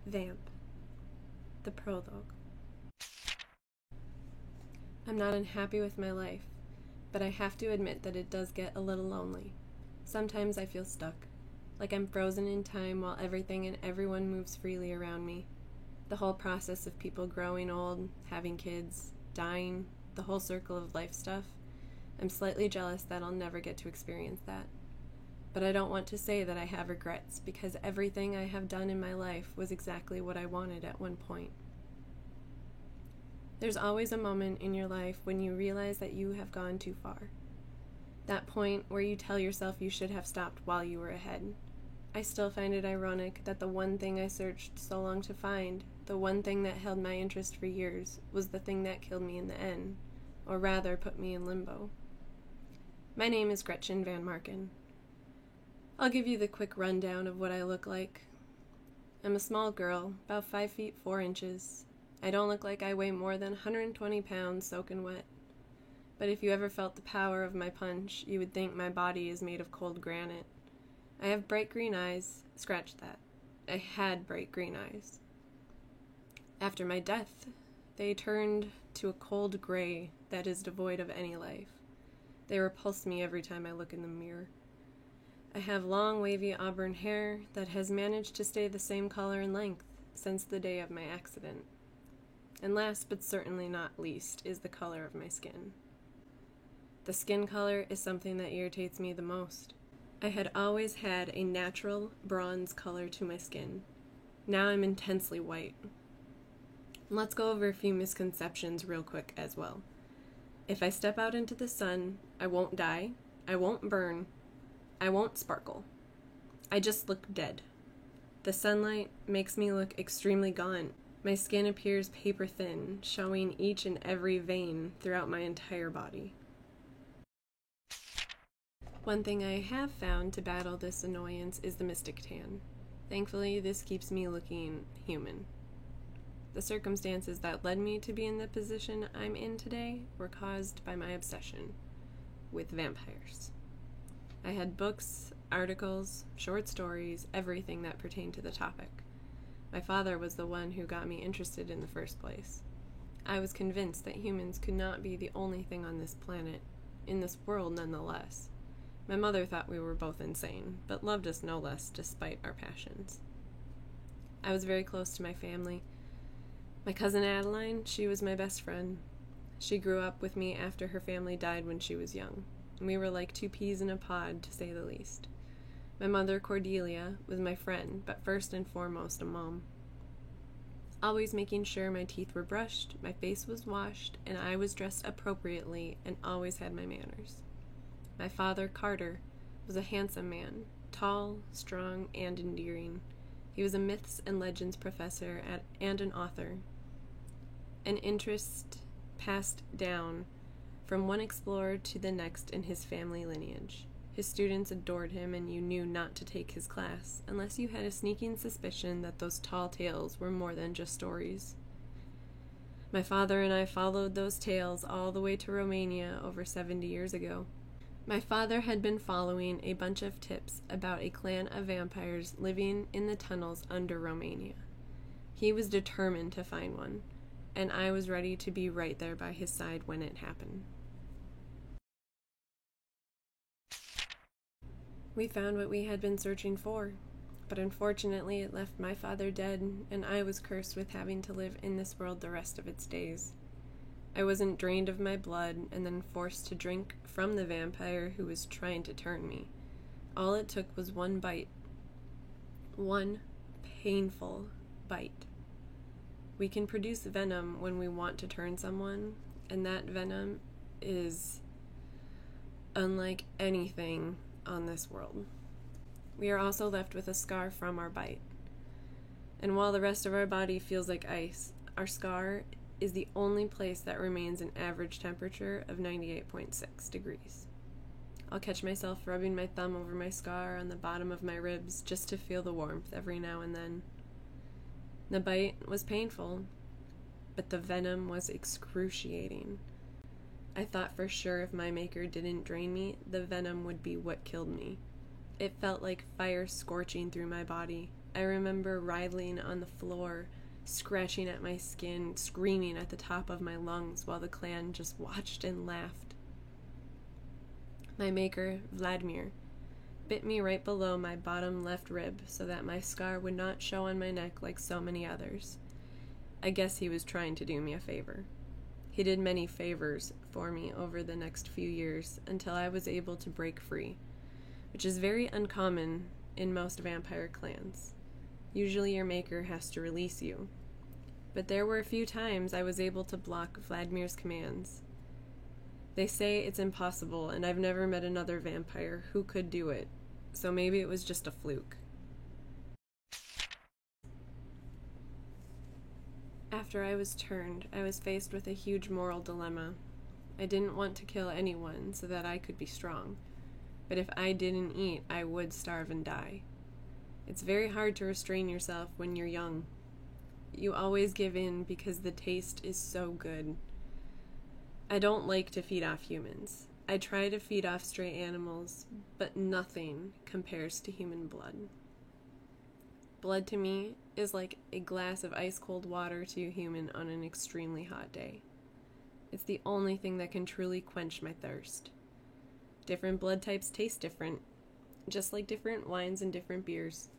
Vamp. The Prologue. I'm not unhappy with my life, but I have to admit that it does get a little lonely. Sometimes I feel stuck, like I'm frozen in time while everything and everyone moves freely around me. The whole process of people growing old, having kids, dying, the whole circle of life stuff. I'm slightly jealous that I'll never get to experience that. But I don't want to say that I have regrets, because everything I have done in my life was exactly what I wanted at one point. There's always a moment in your life when you realize that you have gone too far. That point where you tell yourself you should have stopped while you were ahead. I still find it ironic that the one thing I searched so long to find, the one thing that held my interest for years, was the thing that killed me in the end, or rather put me in limbo. My name is Gretchen Van Marken. I'll give you the quick rundown of what I look like. I'm a small girl, about 5 feet 4 inches. I don't look like I weigh more than 120 pounds soaking wet. But if you ever felt the power of my punch, you would think my body is made of cold granite. I have bright green eyes. Scratch that. I had bright green eyes. After my death, they turned to a cold gray that is devoid of any life. They repulse me every time I look in the mirror. I have long, wavy auburn hair that has managed to stay the same color and length since the day of my accident. And last but certainly not least is the color of my skin. The skin color is something that irritates me the most. I had always had a natural bronze color to my skin. Now I'm intensely white. Let's go over a few misconceptions real quick as well. If I step out into the sun, I won't die, I won't burn, I won't sparkle. I just look dead. The sunlight makes me look extremely gaunt. My skin appears paper thin, showing each and every vein throughout my entire body. One thing I have found to battle this annoyance is the mystic tan. Thankfully, this keeps me looking human. The circumstances that led me to be in the position I'm in today were caused by my obsession with vampires. I had books, articles, short stories, everything that pertained to the topic. My father was the one who got me interested in the first place. I was convinced that humans could not be the only thing on this planet, in this world nonetheless. My mother thought we were both insane, but loved us no less despite our passions. I was very close to my family. My cousin Adeline, she was my best friend. She grew up with me after her family died when she was young. We were like 2 peas in a pod, to say the least. My mother, Cordelia, was my friend, but first and foremost a mom. Always making sure my teeth were brushed, my face was washed, and I was dressed appropriately and always had my manners. My father, Carter, was a handsome man, tall, strong, and endearing. He was a myths and legends professor and an author. An interest passed down from one explorer to the next in his family lineage. His students adored him, and you knew not to take his class unless you had a sneaking suspicion that those tall tales were more than just stories. My father and I followed those tales all the way to Romania over 70 years ago. My father had been following a bunch of tips about a clan of vampires living in the tunnels under Romania. He was determined to find one, and I was ready to be right there by his side when it happened. We found what we had been searching for, but unfortunately it left my father dead, and I was cursed with having to live in this world the rest of its days. I wasn't drained of my blood and then forced to drink from the vampire who was trying to turn me. All it took was one bite. One painful bite. We can produce venom when we want to turn someone, and that venom is unlike anything on this world. We are also left with a scar from our bite. And while the rest of our body feels like ice, our scar is the only place that remains an average temperature of 98.6 degrees. I'll catch myself rubbing my thumb over my scar on the bottom of my ribs just to feel the warmth every now and then. The bite was painful, but the venom was excruciating. I thought for sure if my maker didn't drain me, the venom would be what killed me. It felt like fire scorching through my body. I remember writhing on the floor, scratching at my skin, screaming at the top of my lungs while the clan just watched and laughed. My maker, Vladimir, bit me right below my bottom left rib so that my scar would not show on my neck like so many others. I guess he was trying to do me a favor. He did many favors for me over the next few years until I was able to break free, which is very uncommon in most vampire clans. Usually your maker has to release you. But there were a few times I was able to block Vladimir's commands. They say it's impossible, and I've never met another vampire who could do it, so maybe it was just a fluke. After I was turned, I was faced with a huge moral dilemma. I didn't want to kill anyone so that I could be strong, but if I didn't eat, I would starve and die. It's very hard to restrain yourself when you're young. You always give in because the taste is so good. I don't like to feed off humans. I try to feed off stray animals, but nothing compares to human blood. Blood to me is like a glass of ice-cold water to a human on an extremely hot day. It's the only thing that can truly quench my thirst. Different blood types taste different, just like different wines and different beers.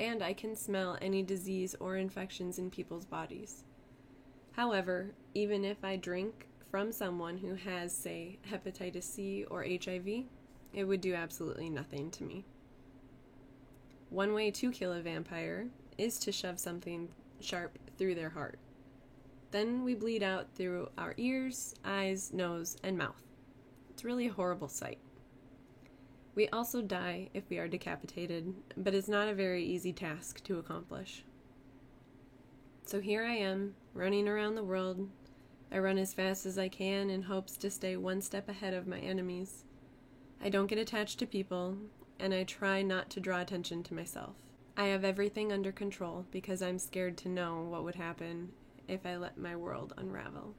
And I can smell any disease or infections in people's bodies. However, even if I drink from someone who has, say, hepatitis C or HIV, it would do absolutely nothing to me. One way to kill a vampire is to shove something sharp through their heart. Then we bleed out through our ears, eyes, nose, and mouth. It's really a horrible sight. We also die if we are decapitated, but it's not a very easy task to accomplish. So here I am, running around the world. I run as fast as I can in hopes to stay one step ahead of my enemies. I don't get attached to people, and I try not to draw attention to myself. I have everything under control because I'm scared to know what would happen if I let my world unravel.